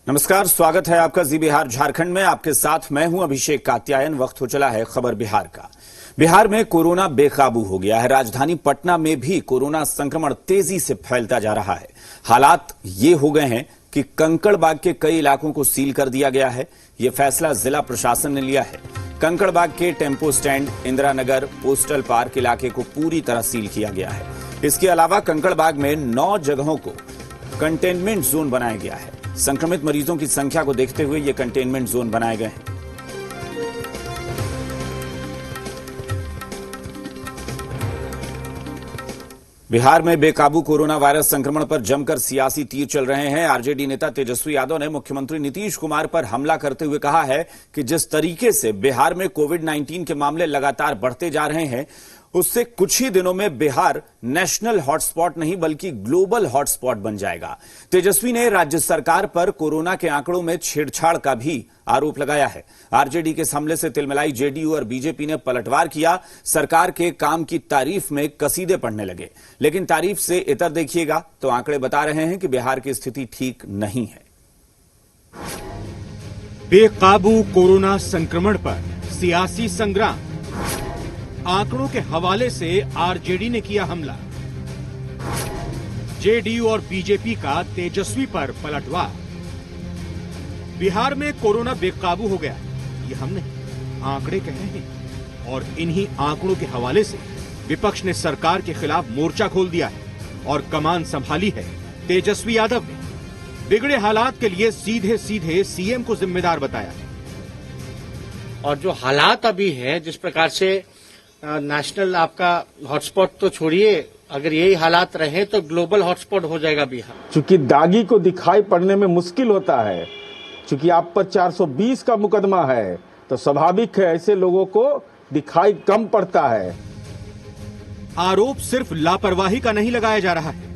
नमस्कार, स्वागत है आपका जी बिहार झारखंड में। आपके साथ मैं हूं अभिषेक कात्यायन। वक्त हो चला है खबर बिहार का। बिहार में कोरोना बेकाबू हो गया है। राजधानी पटना में भी कोरोना संक्रमण तेजी से फैलता जा रहा है। हालात ये हो गए हैं कि कंकड़बाग के कई इलाकों को सील कर दिया गया है। यह फैसला जिला प्रशासन ने लिया है। कंकड़बाग के tempo stand, Indira Nagar, postal park इलाके को पूरी तरह सील किया गया है। इसके अलावा कंकड़बाग में 9 जगहों को कंटेनमेंट जोन बनाया गया है। संक्रमित मरीजों की संख्या को देखते हुए ये कंटेनमेंट जोन बनाए गए हैं। बिहार में बेकाबू कोरोना वायरस संक्रमण पर जमकर सियासी तीर चल रहे हैं। आरजेडी नेता तेजस्वी यादव ने मुख्यमंत्री नीतीश कुमार पर हमला करते हुए कहा है कि जिस तरीके से बिहार में कोविड-19 के मामले लगातार बढ़ते जा रहे हैं, उससे कुछ ही दिनों में बिहार नेशनल हॉटस्पॉट नहीं बल्कि ग्लोबल हॉटस्पॉट बन जाएगा। तेजस्वी ने राज्य सरकार पर कोरोना के आंकड़ों में छेड़छाड़ का भी आरोप लगाया है। आरजेडी के इस हमले से तिलमिलाई जेडीयू और बीजेपी ने पलटवार किया। सरकार के काम की तारीफ में कसीदे पढ़ने लगे। लेकिन तारीफ से इतर देखिएगा तो आंकड़े बता रहे हैं कि बिहार की स्थिति ठीक नहीं है। बेकाबू कोरोना संक्रमण पर सियासी संग्राम। आंकड़ों के हवाले से आरजेडी ने किया हमला। जेडीयू और बीजेपी का तेजस्वी पर पलटवार। बिहार में कोरोना बेकाबू हो गया, ये हम नहीं, आंकड़े कह रहे हैं। और इन्हीं आंकड़ों के हवाले से विपक्ष ने सरकार के खिलाफ मोर्चा खोल दिया है और कमान संभाली है तेजस्वी यादव ने। बिगड़े हालात के लिए सीधे सीधे सीएम को जिम्मेदार बताया। और जो हालात अभी है, जिस प्रकार से नेशनल आपका हॉटस्पॉट तो छोड़िए, अगर यही हालात रहे तो ग्लोबल हॉटस्पॉट हो जाएगा बिहार। चूंकि दागी को दिखाई पड़ने में मुश्किल होता है, चूंकि आप पर 420 का मुकदमा है, तो स्वाभाविक है ऐसे लोगों को दिखाई कम पड़ता है। आरोप सिर्फ लापरवाही का नहीं लगाया जा रहा है,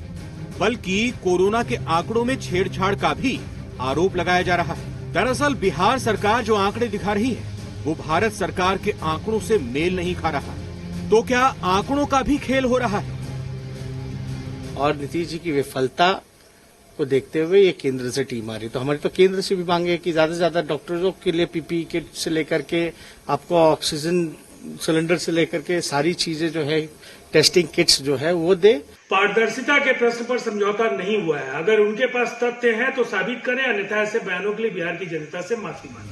बल्कि कोरोना के आंकड़ों में छेड़छाड़ का भी आरोप लगाया जा रहा है। दरअसल बिहार सरकार जो आंकड़े दिखा रही है, वो भारत सरकार के आंकड़ों से मेल नहीं खा रहा। तो क्या आंकड़ों का भी खेल हो रहा है? और नीतीश जी की विफलता को देखते हुए ये केंद्र से टीम आ रही, तो हमारी तो केंद्र से भी मांगे कि ज्यादा से ज्यादा डॉक्टरों के लिए पीपीई किट से लेकर के आपको ऑक्सीजन सिलेंडर से लेकर के सारी चीजें जो है, टेस्टिंग किट्स जो है वो दे। पारदर्शिता के प्रश्न पर समझौता नहीं हुआ है। अगर उनके पास तथ्य हैं तो साबित करें, अन्यथा ऐसे बयानों के लिए बिहार की जनता से माफी मांगे।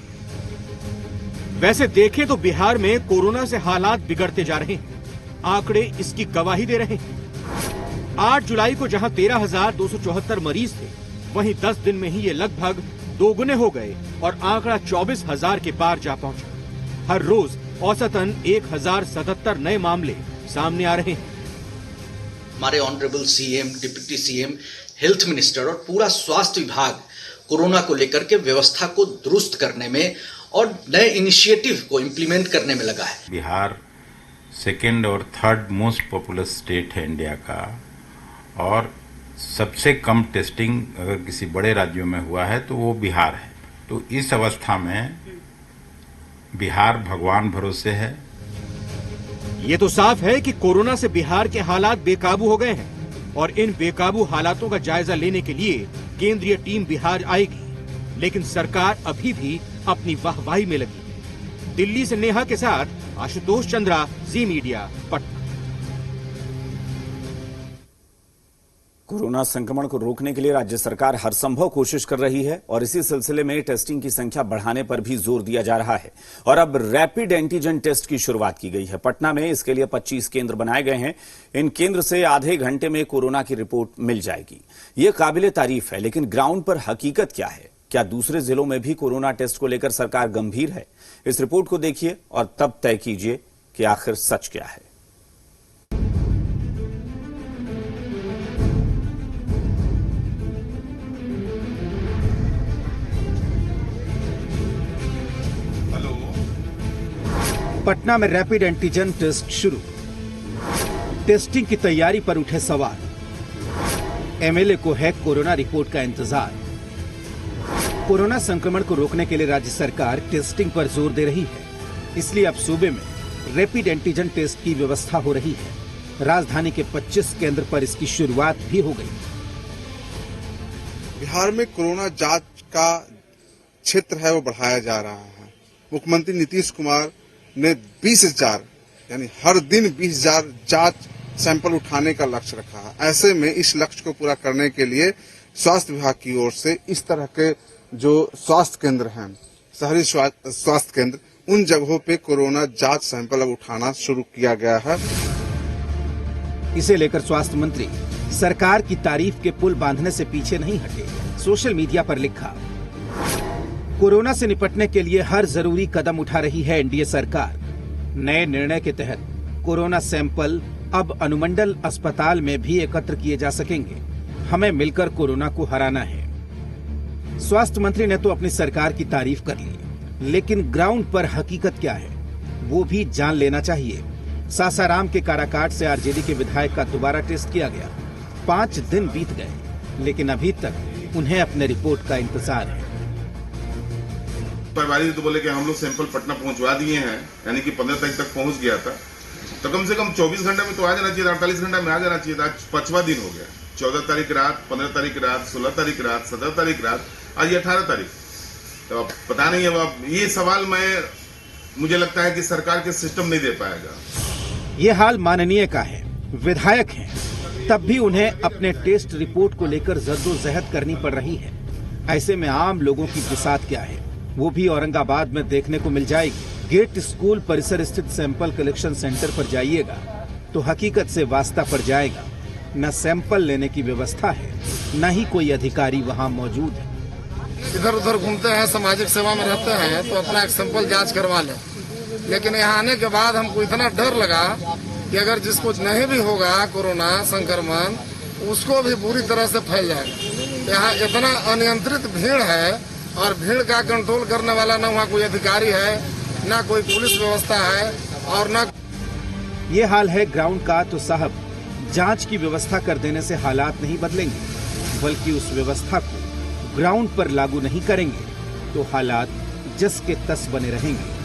वैसे देखें तो बिहार में कोरोना से हालात बिगड़ते जा रहे हैं। आंकड़े इसकी गवाही दे रहे हैं। 8 जुलाई को जहां 13,274 मरीज थे, वहीं 10 दिन में ही ये लगभग दोगुने हो गए और आंकड़ा 24,000 के पार जा पहुंचा। हर रोज औसतन 1,077 नए मामले सामने आ रहे हैं। हमारे honourable CM, deputy CM, health minister और पूरा स्वास्थ्य विभाग कोरोना को लेकर के व्यवस्था को दुरुस्त करने में और नए इनिशिएटिव को इम्प्लीमेंट करने में लगा है। बिहार सेकेंड और थर्ड मोस्ट पॉपुलस स्टेट है इंडिया का, और सबसे कम टेस्टिंग अगर किसी बड़े राज्यों में हुआ है तो वो बिहार है। तो इस अवस्था में बिहार भगवान भरोसे है। ये तो साफ है कि कोरोना से बिहार के हालात बेकाबू हो गए हैं और इन बेकाबू हालातों का जायजा लेने के लिए केंद्रीय टीम बिहार आएगी। लेकिन सरकार अभी भी अपनी वाहवाही में लगी है। दिल्ली से नेहा के साथ आशुतोष चंद्रा, जी मीडिया, पटना। कोरोना संक्रमण को रोकने के लिए राज्य सरकार हर संभव कोशिश कर रही है और इसी सिलसिले में टेस्टिंग की संख्या बढ़ाने पर भी जोर दिया जा रहा है। और अब रैपिड एंटीजन टेस्ट की शुरुआत की गई है। पटना में इसके लिए 25 केंद्र बनाए गए हैं। इन केंद्र से आधे घंटे में कोरोना की रिपोर्ट मिल जाएगी। ये काबिले तारीफ है, लेकिन ग्राउंड पर हकीकत क्या है? क्या दूसरे जिलों में भी कोरोना टेस्ट को लेकर सरकार गंभीर है? इस रिपोर्ट को देखिए और तब तय कीजिए कि आखिर सच क्या है। पटना में रैपिड एंटीजन टेस्ट शुरू। टेस्टिंग की तैयारी पर उठे सवाल। एमएलए को है कोरोना रिपोर्ट का इंतजार। कोरोना संक्रमण को रोकने के लिए राज्य सरकार टेस्टिंग पर जोर दे रही है, इसलिए अब सूबे में रैपिड एंटीजन टेस्ट की व्यवस्था हो रही है। राजधानी के 25 केंद्र पर इसकी शुरुआत भी हो गई। बिहार में कोरोना जांच का क्षेत्र है वो बढ़ाया जा रहा है। मुख्यमंत्री नीतीश कुमार ने 20,000 यानी हर दिन 20,000 जांच सैंपल उठाने का लक्ष्य रखा है। ऐसे में इस लक्ष्य को पूरा करने के लिए स्वास्थ्य विभाग की ओर से इस तरह के जो स्वास्थ्य केंद्र हैं, शहरी स्वास्थ्य केंद्र, उन जगहों पे कोरोना जांच सैंपल अब उठाना शुरू किया गया है। इसे लेकर स्वास्थ्य मंत्री सरकार की तारीफ के पुल बांधने से पीछे नहीं हटे। सोशल मीडिया पर लिखा, कोरोना से निपटने के लिए हर जरूरी कदम उठा रही है एनडीए सरकार। नए निर्णय के तहत कोरोना सैंपल अब अनुमंडल अस्पताल में भी एकत्र किए जा सकेंगे। हमें मिलकर कोरोना को हराना है। स्वास्थ्य मंत्री ने तो अपनी सरकार की तारीफ कर ली, लेकिन ग्राउंड पर हकीकत क्या है वो भी जान लेना चाहिए। सासाराम के काराकाट से आरजेडी के विधायक का दोबारा टेस्ट किया गया। 5 दिन बीत गए, लेकिन अभी तक उन्हें अपने रिपोर्ट का इंतजार है। पटवारी तो बोले कि हम लोग सैंपल पटना पहुंचवा दिए हैं, यानी कि 15 तारीख तक पहुंच गया था, तो कम से कम 24 घंटे में तो आ जाना चाहिए था, 48 घंटे में आ जाना चाहिए था। आज 5वां दिन हो गया। 14 तारीख रात, 15 तारीख रात, 16 तारीख रात, 17 तारीख रात, आज 18 तारीख। तो पता नहीं, अब ये सवाल मुझे लगता है कि सरकार के सिस्टम नहीं दे पाएगा। ये हाल माननीय का है। विधायक हैं, तब भी उन्हें अपने टेस्ट रिपोर्ट को लेकर जद्दोजहद करनी पड़ रही है। ऐसे में आम लोगों की बिसात क्या है वो भी औरंगाबाद में देखने को मिल जाएगी। गेट स्कूल परिसर स्थित सैंपल कलेक्शन सेंटर पर जाइएगा तो हकीकत से वास्ता पड़ जाएगा। न सैंपल लेने की व्यवस्था है, न ही कोई अधिकारी वहां मौजूद है। इधर उधर घूमते हैं, सामाजिक सेवा में रहते हैं, तो अपना एक सैंपल जांच करवा लें। लेकिन यहाँ आने के बाद हमको इतना डर लगा कि अगर जिसको नहीं भी होगा कोरोना संक्रमण, उसको भी बुरी तरह से फैल जाएगा। यहाँ इतना अनियंत्रित भीड़ है और भीड़ का कंट्रोल करने वाला न वहाँ कोई अधिकारी है, न कोई पुलिस व्यवस्था है और न। ये हाल है ग्राउंड का तो साहब जांच की व्यवस्था कर देने से हालात नहीं बदलेंगे, बल्कि उस व्यवस्था को ग्राउंड पर लागू नहीं करेंगे तो हालात जस के तस बने रहेंगे।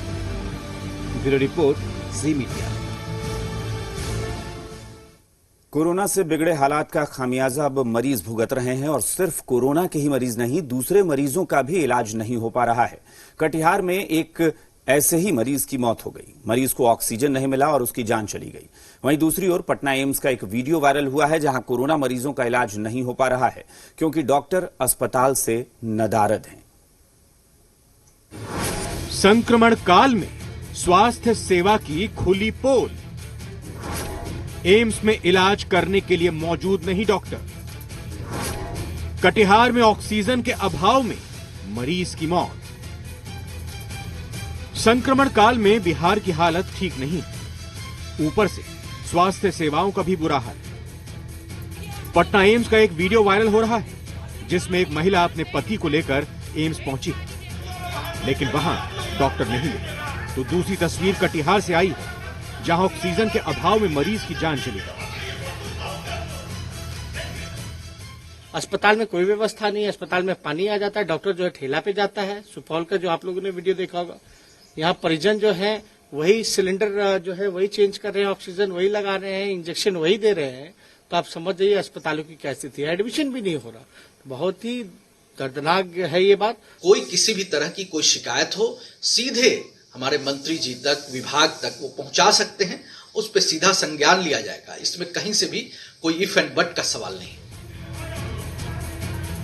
ब्यूरो रिपोर्ट, जी मीडिया। कोरोना से बिगड़े हालात का खामियाजा अब मरीज भुगत रहे हैं और सिर्फ कोरोना के ही मरीज नहीं, दूसरे मरीजों का भी इलाज नहीं हो पा रहा है। कटिहार में एक ऐसे ही मरीज की मौत हो गई। मरीज को ऑक्सीजन नहीं मिला और उसकी जान चली गई। वहीं दूसरी ओर पटना एम्स का एक वीडियो वायरल हुआ है जहां कोरोना मरीजों का इलाज नहीं हो पा रहा है क्योंकि डॉक्टर अस्पताल से नदारद हैं। संक्रमण काल में स्वास्थ्य सेवा की खुली पोल। एम्स में इलाज करने के लिए मौजूद नहीं डॉक्टर। कटिहार में ऑक्सीजन के अभाव में मरीज की मौत। संक्रमण काल में बिहार की हालत ठीक नहीं, ऊपर से स्वास्थ्य सेवाओं का भी बुरा हाल। पटना एम्स का एक वीडियो वायरल हो रहा है जिसमें एक महिला अपने पति को लेकर एम्स पहुंची है, लेकिन वहां डॉक्टर नहीं मिले। तो दूसरी तस्वीर कटिहार से आई है जहां ऑक्सीजन के अभाव में मरीज की जान चली गई। अस्पताल में कोई व्यवस्था नहीं है। अस्पताल में पानी आ जाता है, डॉक्टर जो है ठेला पे जाता है। सुपौल का जो आप लोगों ने वीडियो देखा होगा, यहाँ परिजन जो है वही सिलेंडर जो है वही चेंज कर रहे हैं, ऑक्सीजन वही लगा रहे हैं, इंजेक्शन वही दे रहे हैं। तो आप समझ जाइए अस्पतालों की क्या स्थिति है। एडमिशन भी नहीं हो रहा। बहुत ही दर्दनाक है ये बात। कोई किसी भी तरह की कोई शिकायत हो, सीधे हमारे मंत्री जी तक, विभाग तक वो पहुंचा सकते हैं, उस पर सीधा संज्ञान लिया जाएगा। इसमें कहीं से भी कोई इफ एंड बट का सवाल नहीं।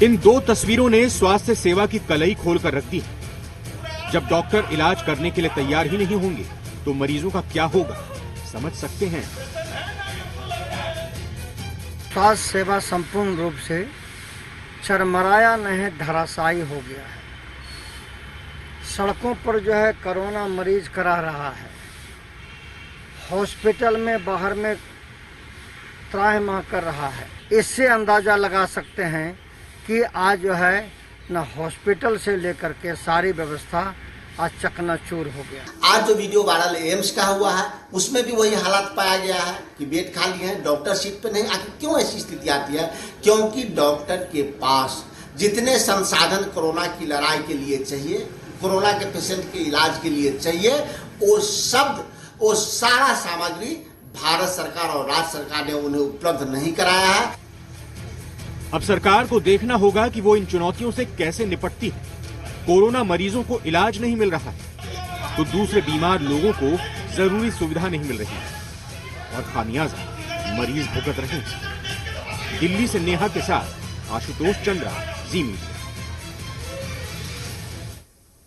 इन दो तस्वीरों ने स्वास्थ्य सेवा की कलई खोलकर रख दी है। जब डॉक्टर इलाज करने के लिए तैयार ही नहीं होंगे तो मरीजों का क्या होगा, समझ सकते हैं। स्वास्थ्य सेवा संपूर्ण रूप से चरमराया नहीं, धराशायी हो गया है। सड़कों पर जो है कोरोना मरीज करा रहा है, हॉस्पिटल में बाहर में त्राहिमाम कर रहा है। इससे अंदाजा लगा सकते हैं कि आज जो है न हॉस्पिटल से लेकर के सारी व्यवस्था आज चकनाचूर हो गया। आज जो वीडियो वायरल एम्स का हुआ है उसमें भी वही हालात पाया गया है कि बेड खाली है, डॉक्टर सीट पे नहीं। आखिर क्यों ऐसी स्थिति आती है? क्योंकि डॉक्टर के पास जितने संसाधन कोरोना की लड़ाई के लिए चाहिए, कोरोना के पेशेंट के इलाज के लिए चाहिए, वो सारा सामग्री भारत सरकार और राज्य सरकार ने उन्हें उपलब्ध नहीं कराया है। अब सरकार को देखना होगा कि वो इन चुनौतियों से कैसे निपटती है। कोरोना मरीजों को इलाज नहीं मिल रहा है तो दूसरे बीमार लोगों को जरूरी सुविधा नहीं मिल रही है और खामियाजा मरीज भुगत रहे हैं। दिल्ली से नेहा के साथ आशुतोष चंद्रा, जी मीडिया।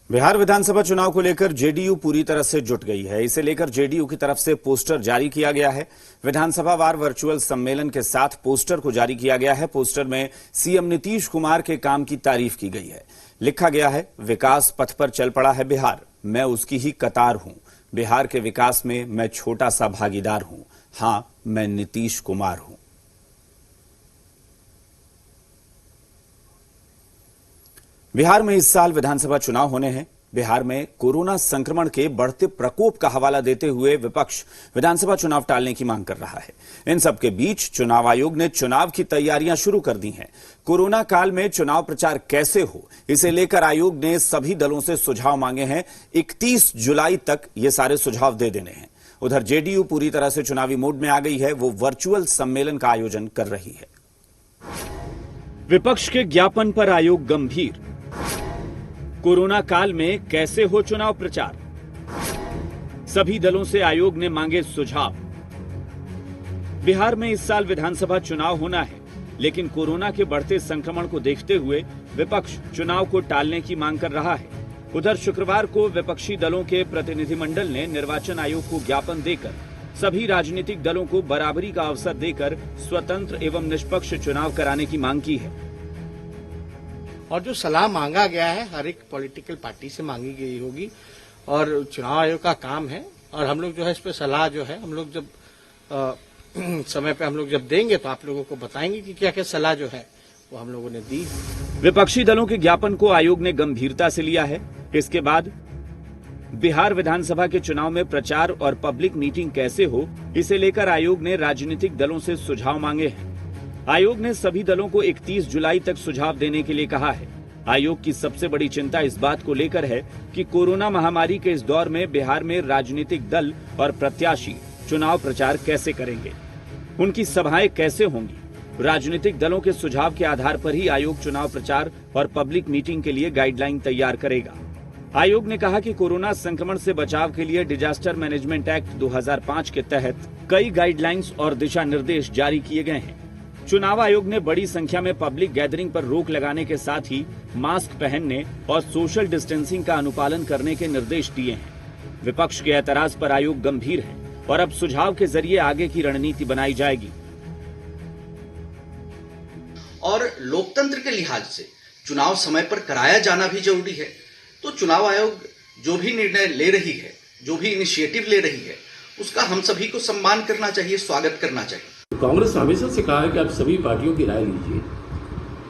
बिहार विधानसभा चुनाव को लेकर जेडीयू पूरी तरह से जुट गई है। इसे लेकर जेडीयू की तरफ से पोस्टर जारी किया गया है। विधानसभा वार वर्चुअल सम्मेलन के साथ पोस्टर को जारी किया गया है। पोस्टर में सीएम नीतीश कुमार के काम की तारीफ की गई है। लिखा गया है, विकास पथ पर चल पड़ा है बिहार, मैं उसकी ही कतार हूं। बिहार के विकास में मैं छोटा सा भागीदार हूं। हां, मैं नीतीश कुमार हूं। बिहार में इस साल विधानसभा चुनाव होने हैं। बिहार में कोरोना संक्रमण के बढ़ते प्रकोप का हवाला देते हुए विपक्ष विधानसभा चुनाव टालने की मांग कर रहा है। इन सबके बीच चुनाव आयोग ने चुनाव की तैयारियां शुरू कर दी हैं। कोरोना काल में चुनाव प्रचार कैसे हो, इसे लेकर आयोग ने सभी दलों से सुझाव मांगे हैं। 31 जुलाई तक ये सारे सुझाव दे देने हैं। उधर जेडीयू पूरी तरह से चुनावी मोड में आ गई है। वो वर्चुअल सम्मेलन का आयोजन कर रही है। विपक्ष के ज्ञापन पर आयोग गंभीर। कोरोना काल में कैसे हो चुनाव प्रचार, सभी दलों से आयोग ने मांगे सुझाव। बिहार में इस साल विधानसभा चुनाव होना है, लेकिन कोरोना के बढ़ते संक्रमण को देखते हुए विपक्ष चुनाव को टालने की मांग कर रहा है। उधर शुक्रवार को विपक्षी दलों के प्रतिनिधिमंडल ने निर्वाचन आयोग को ज्ञापन देकर सभी राजनीतिक दलों को बराबरी का अवसर देकर स्वतंत्र एवं निष्पक्ष चुनाव कराने की मांग की है। और जो सलाह मांगा गया है हर एक पॉलिटिकल पार्टी से मांगी गई होगी और चुनाव आयोग का काम है। और हम लोग जो है इस पर सलाह जो है हम लोग जब समय पे हम लोग जब देंगे तो आप लोगों को बताएंगे कि क्या क्या सलाह जो है वो हम लोगों ने दी। विपक्षी दलों के ज्ञापन को आयोग ने गंभीरता से लिया है। इसके बाद बिहार विधानसभा के चुनाव में प्रचार और पब्लिक मीटिंग कैसे हो, इसे लेकर आयोग ने राजनीतिक दलों से सुझाव मांगे हैं। आयोग ने सभी दलों को 31 जुलाई तक सुझाव देने के लिए कहा है। आयोग की सबसे बड़ी चिंता इस बात को लेकर है कि कोरोना महामारी के इस दौर में बिहार में राजनीतिक दल और प्रत्याशी चुनाव प्रचार कैसे करेंगे, उनकी सभाएं कैसे होंगी। राजनीतिक दलों के सुझाव के आधार पर ही आयोग चुनाव प्रचार और पब्लिक मीटिंग के लिए गाइडलाइन तैयार करेगा। आयोग ने कहा कि कोरोना संक्रमण से बचाव के लिए डिजास्टर मैनेजमेंट एक्ट 2005 के तहत कई गाइडलाइंस और दिशा निर्देश जारी किए गए हैं। चुनाव आयोग ने बड़ी संख्या में पब्लिक गैदरिंग पर रोक लगाने के साथ ही मास्क पहनने और सोशल डिस्टेंसिंग का अनुपालन करने के निर्देश दिए हैं। विपक्ष के एतराज पर आयोग गंभीर है और अब सुझाव के जरिए आगे की रणनीति बनाई जाएगी। और लोकतंत्र के लिहाज से चुनाव समय पर कराया जाना भी जरूरी है। तो चुनाव आयोग जो भी निर्णय ले रही है, जो भी इनिशिएटिव ले रही है, उसका हम सभी को सम्मान करना चाहिए, स्वागत करना चाहिए। कांग्रेस हमेशा से कहा है कि आप सभी पार्टियों की राय लीजिए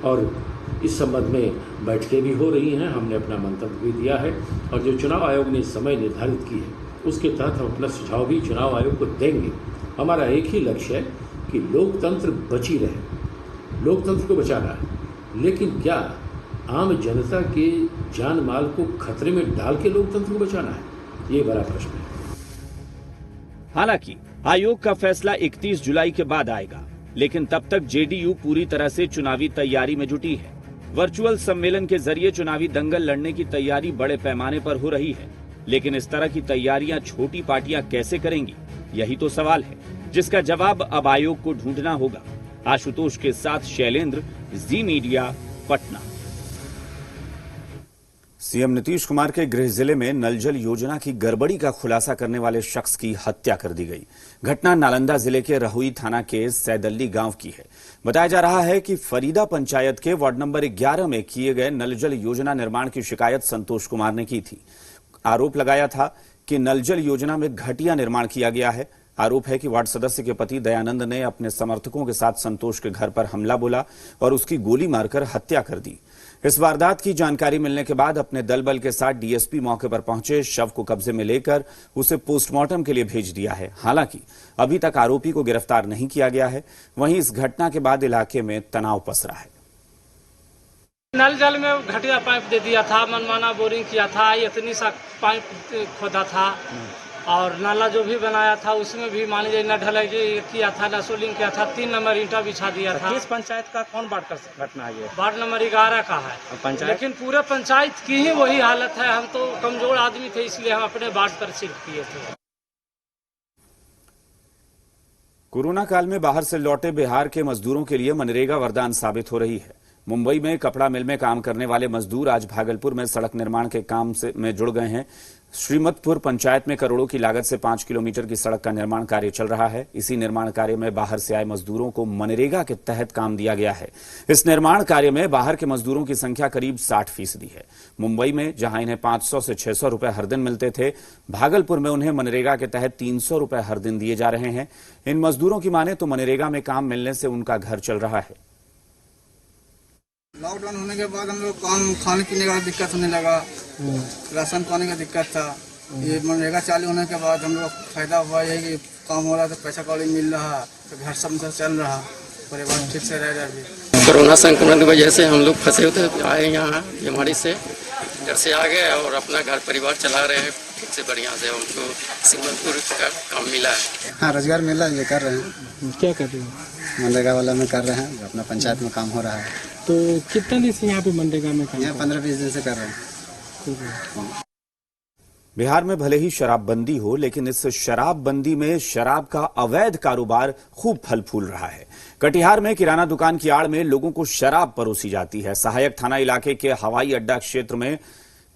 और इस संबंध में बैठकें भी हो रही हैं। हमने अपना मंतव्य भी दिया है और जो चुनाव आयोग ने समय निर्धारित की है उसके तहत हम अपना सुझाव भी चुनाव आयोग को देंगे। हमारा एक ही लक्ष्य है कि लोकतंत्र बची रहे, लोकतंत्र को बचाना है। लेकिन क्या आम जनता के जान माल को खतरे में डाल के लोकतंत्र को बचाना है, ये बड़ा प्रश्न है। हालांकि आयोग का फैसला 31 जुलाई के बाद आएगा, लेकिन तब तक जेडीयू पूरी तरह से चुनावी तैयारी में जुटी है। वर्चुअल सम्मेलन के जरिए चुनावी दंगल लड़ने की तैयारी बड़े पैमाने पर हो रही है, लेकिन इस तरह की तैयारियां छोटी पार्टियां कैसे करेंगी, यही तो सवाल है, जिसका जवाब अब आयोग को ढूंढना होगा। आशुतोष के साथ शैलेंद्र, जी मीडिया, पटना। सीएम नीतीश कुमार के गृह जिले में नल जल योजना की गड़बड़ी का खुलासा करने वाले शख्स की हत्या कर दी गई। घटना नालंदा जिले के रहुई थाना के सैदल्ली गांव की है। बताया जा रहा है कि फरीदा पंचायत के वार्ड नंबर 11 में किए गए नल जल योजना निर्माण की शिकायत संतोष कुमार ने की थी। आरोप लगाया था कि नल जल योजना में घटिया निर्माण किया गया है। आरोप है कि वार्ड सदस्य के पति दयानंद ने अपने समर्थकों के साथ संतोष के घर पर हमला बोला और उसकी गोली मारकर हत्या कर दी। इस वारदात की जानकारी मिलने के बाद अपने दल बल के साथ डीएसपी मौके पर पहुंचे। शव को कब्जे में लेकर उसे पोस्टमार्टम के लिए भेज दिया है। हालांकि अभी तक आरोपी को गिरफ्तार नहीं किया गया है। वहीं इस घटना के बाद इलाके में तनाव पसरा है। नल जल में घटिया पाइप दे दिया था, मनमाना बोरिंग किया था, इतनी सा पाइप खोदा था और नाला जो भी बनाया था उसमें भी मान लीजिए न ढलाई किया था, न सोलिंग किया था, 3 नंबर ईंटा बिछा दिया था। किस पंचायत का कौन वार्ड का घटना है ये? वार्ड नंबर 11 का है पंचायत, लेकिन पूरे पंचायत की ही वही हालत है। हम तो कमजोर आदमी थे, इसलिए हम अपने वार्ड पर शिफ्ट किए थे। कोरोना काल में बाहर से लौटे बिहार के मजदूरों के लिए मनरेगा वरदान साबित हो रही है। मुंबई में कपड़ा मिल में काम करने वाले मजदूर आज भागलपुर में सड़क निर्माण के काम में जुड़ गए हैं। श्रीमतपुर पंचायत में करोड़ों की लागत से 5 किलोमीटर की सड़क का निर्माण कार्य चल रहा है। इसी निर्माण कार्य में बाहर से आए मजदूरों को मनरेगा के तहत काम दिया गया है। इस निर्माण कार्य में बाहर के मजदूरों की संख्या करीब 60% है। मुंबई में जहां इन्हें 500 से 600 रुपए हर दिन मिलते थे, भागलपुर में उन्हें मनरेगा के तहत 300 रुपए हर दिन दिए जा रहे हैं। इन मजदूरों की माने तो मनरेगा में काम मिलने से उनका घर चल रहा है। लॉकडाउन होने के बाद हम लोग काम खाने पीने का दिक्कत होने लगा, राशन पानी का दिक्कत था। ये मनरेगा चालू होने के बाद हम लोग फायदा हुआ है कि काम हो रहा, तो पैसा कौड़ी मिल रहा, तो घर सब चल रहा, परिवार ठीक से रह रहा है। कोरोना संक्रमण की वजह से हम लोग फंसे हुए थे, आए यहाँ बीमारी से, घर से आ गए और अपना घर परिवार चला रहे हैं ठीक से बढ़िया से। हमको श्रीमतपुर का काम मिला है। हाँ, रोजगार मिला, ये कर रहे हैं। क्या कर रहे हैं? मनरेगा वाला में कर रहे हैं, अपना पंचायत में काम हो रहा है। तो कितना दिन से यहाँ पे मनरेगा में काम? यहाँ 15-20 दिन से कर रहे हैं। बिहार में भले ही शराबबंदी हो, लेकिन इस शराबबंदी में शराब का अवैध कारोबार खूब फल फूल रहा है। कटिहार में किराना दुकान की आड़ में लोगों को शराब परोसी जाती है। सहायक थाना इलाके के हवाई अड्डा क्षेत्र में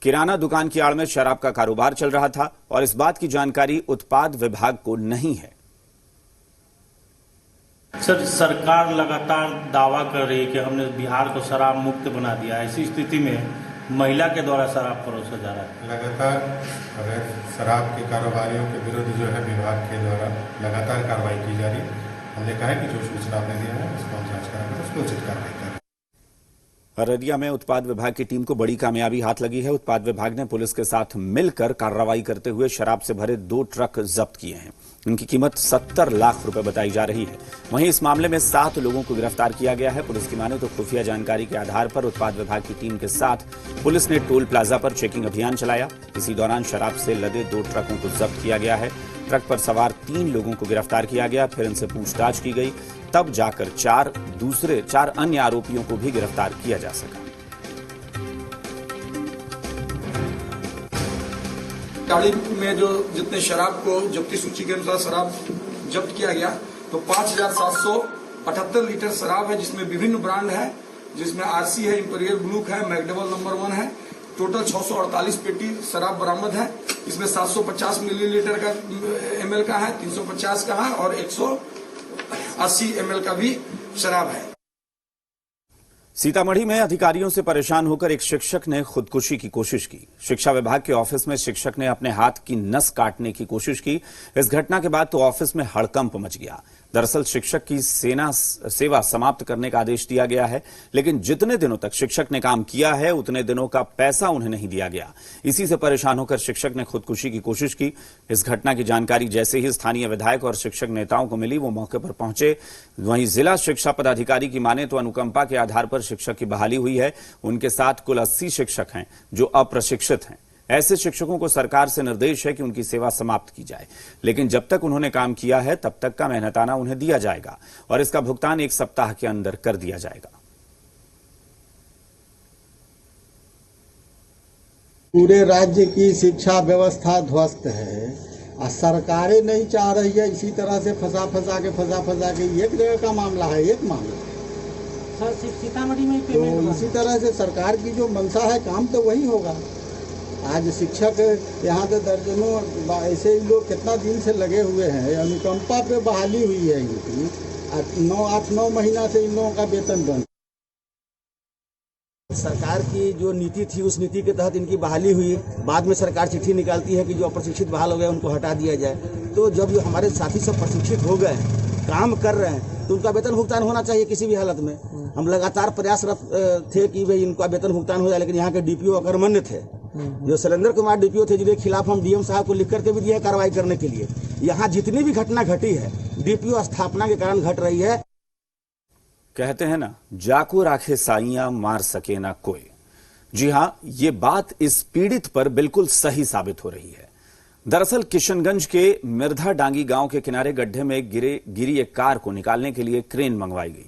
किराना दुकान की आड़ में शराब का कारोबार चल रहा था और इस बात की जानकारी उत्पाद विभाग को नहीं है। सर, सरकार लगातार दावा कर रही है कि हमने बिहार को शराब मुक्त बना दिया। ऐसी स्थिति में महिला के द्वारा शराब परोसा जा रहा है। लगातार अवैध शराब के कारोबारियों के विरुद्ध जो है विभाग के द्वारा लगातार कार्रवाई की जा रही है। हमने कहा है कि जो सूचना आपने दिया है उसको हम जांच कराकर उसको उचित कार्रवाई करें। अररिया में उत्पाद विभाग की टीम को बड़ी कामयाबी हाथ लगी है। उत्पाद विभाग ने पुलिस के साथ मिलकर कार्रवाई करते हुए शराब से भरे 2 ट्रक जब्त किए हैं। इनकी कीमत 70 लाख रुपए बताई जा रही है। वहीं इस मामले में 7 लोगों को गिरफ्तार किया गया है। पुलिस की माने तो खुफिया जानकारी के आधार पर उत्पाद विभाग की टीम के साथ पुलिस ने टोल प्लाजा पर चेकिंग अभियान चलाया। इसी दौरान शराब से लदे 2 ट्रकों को जब्त किया गया है। ट्रक पर सवार 3 लोगों को गिरफ्तार किया गया, फिर इनसे पूछताछ की गई, तब जाकर 4 अन्य आरोपियों को भी गिरफ्तार किया जा सका। गाड़ी में जो जितने शराब को जब्ती सूची के अनुसार शराब जब्त किया गया, तो 5,778 लीटर शराब है, जिसमें विभिन्न ब्रांड है, जिसमें आरसी है, इंपीरियल ब्लूक है, मैकडबल नंबर 1 है। टोटल 648 पेटी शराब बरामद है। इसमें 750 मिलीलीटर का एमएल का है, 350 का है और 180 एमएल का भी शराब है। सीतामढ़ी में अधिकारियों से परेशान होकर एक शिक्षक ने खुदकुशी की कोशिश की। शिक्षा विभाग के ऑफिस में शिक्षक ने अपने हाथ की नस काटने की कोशिश की। इस घटना के बाद तो ऑफिस में हड़कंप मच गया। दरअसल शिक्षक की सेवा समाप्त करने का आदेश दिया गया है, लेकिन जितने दिनों तक शिक्षक ने काम किया है उतने दिनों का पैसा उन्हें नहीं दिया गया। इसी से परेशान होकर शिक्षक ने खुदकुशी की कोशिश की। इस घटना की जानकारी जैसे ही स्थानीय विधायक और शिक्षक नेताओं को मिली, वो मौके पर पहुंचे। वहीं जिला शिक्षा पदाधिकारी की माने तो अनुकंपा के आधार पर शिक्षक की बहाली हुई है। उनके साथ कुल 80 शिक्षक हैं जो अप्रशिक्षित हैं। ऐसे शिक्षकों को सरकार से निर्देश है कि उनकी सेवा समाप्त की जाए, लेकिन जब तक उन्होंने काम किया है तब तक का मेहनताना उन्हें दिया जाएगा और इसका भुगतान 1 सप्ताह के अंदर कर दिया जाएगा। पूरे राज्य की शिक्षा व्यवस्था ध्वस्त है और सरकारें नहीं चाह रही है। इसी तरह से फंसा के एक जगह का मामला है, एक मामला सीतामढ़ी में तो इसी तरह से सरकार की जो मंशा है, काम तो वही होगा। आज शिक्षक यहाँ के दर्जनों ऐसे ही लोग कितना दिन से लगे हुए हैं। अनुकंपा पे बहाली हुई है इनकी, 8-9 महीना से इन लोगों का वेतन बंद। सरकार की जो नीति थी उस नीति के तहत इनकी बहाली हुई। बाद में सरकार चिट्ठी निकालती है कि जो अप्रशिक्षित बहाल हो गए उनको हटा दिया जाए। तो जब जो हमारे साथी सब प्रशिक्षित हो गए, काम कर रहे हैं, तो उनका वेतन भुगतान होना चाहिए किसी भी हालत में। हम लगातार प्रयासरत थे कि भाई इनका वेतन भुगतान हो जाए, लेकिन यहाँ के डीपीओ अकर्मण्य थे। जो शैलेंद्र कुमार डीपीओ थे, जिनके खिलाफ हम डीएम साहब को लिख करके भी दिए कार्रवाई करने के लिए। यहाँ जितनी भी घटना घटी है डीपीओ स्थापना के कारण घट रही है। कहते हैं ना, जाको राखे साइयां मार सके ना कोई। जी हां, ये बात इस पीड़ित पर बिल्कुल सही साबित हो रही है। दरअसल किशनगंज के मिर्धा डांगी गांव के किनारे गड्ढे में गिरी एक कार को निकालने के लिए क्रेन मंगवाई गई।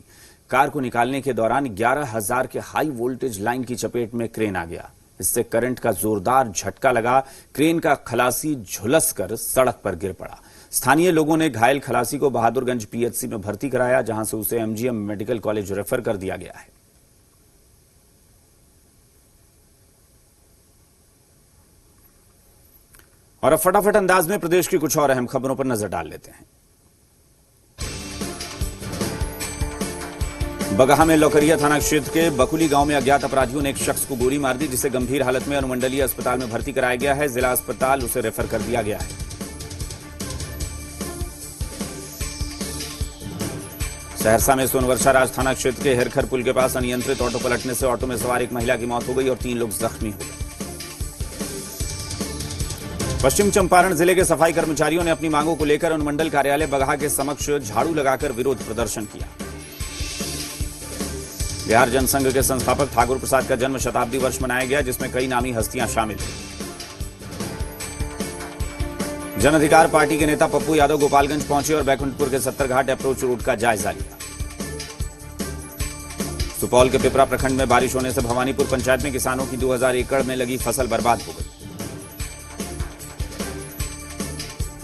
कार को निकालने के दौरान 11,000 के हाई वोल्टेज लाइन की चपेट में क्रेन आ गया। इससे करंट का जोरदार झटका लगा। क्रेन का खलासी झुलसकर सड़क पर गिर पड़ा। स्थानीय लोगों ने घायल खलासी को बहादुरगंज पीएचसी में भर्ती कराया, जहां से उसे एमजीएम मेडिकल कॉलेज रेफर कर दिया गया है। और अब फटाफट अंदाज में प्रदेश की कुछ और अहम खबरों पर नजर डाल लेते हैं। बगहा में लौकरिया थाना क्षेत्र के बकुली गांव में अज्ञात अपराधियों ने एक शख्स को गोली मार दी, जिसे गंभीर हालत में अनुमंडलीय अस्पताल में भर्ती कराया गया है। जिला अस्पताल उसे रेफर कर दिया गया है। सहरसा में सोनवर्षा राज थाना क्षेत्र के हेरखर पुल के पास अनियंत्रित ऑटो पलटने से ऑटो में सवार एक महिला की मौत हो गई और 3 लोग जख्मी हो गए। पश्चिम चंपारण जिले के सफाई कर्मचारियों ने अपनी मांगों को लेकर अनुमंडल कार्यालय बगहा के समक्ष झाड़ू लगाकर विरोध प्रदर्शन किया। बिहार जनसंघ के संस्थापक ठाकुर प्रसाद का जन्म शताब्दी वर्ष मनाया गया, जिसमें कई नामी हस्तियां शामिल थी। जन अधिकार पार्टी के नेता पप्पू यादव गोपालगंज पहुंचे और बैकुंठपुर के 70 घाट अप्रोच रोड का जायजा लिया। सुपौल के पिपरा प्रखंड में बारिश होने से भवानीपुर पंचायत में किसानों की 2000 एकड़ में लगी फसल बर्बाद हो गई।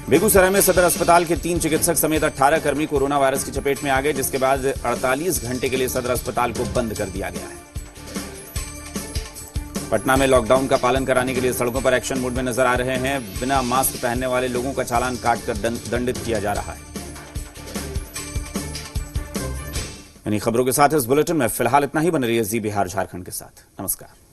बेगूसराय में सदर अस्पताल के 3 चिकित्सक समेत 18 कर्मी कोरोना वायरस की चपेट में आ गए, जिसके बाद 48 घंटे के लिए सदर अस्पताल को बंद कर दिया गया है। पटना में लॉकडाउन का पालन कराने के लिए सड़कों पर एक्शन मोड में नजर आ रहे हैं। बिना मास्क पहनने वाले लोगों का चालान काटकर दंडित किया जा रहा है। इन्हीं खबरों के साथ इस बुलेटिन में फिलहाल इतना ही। बने रहिए जी बिहार झारखंड के साथ। नमस्कार।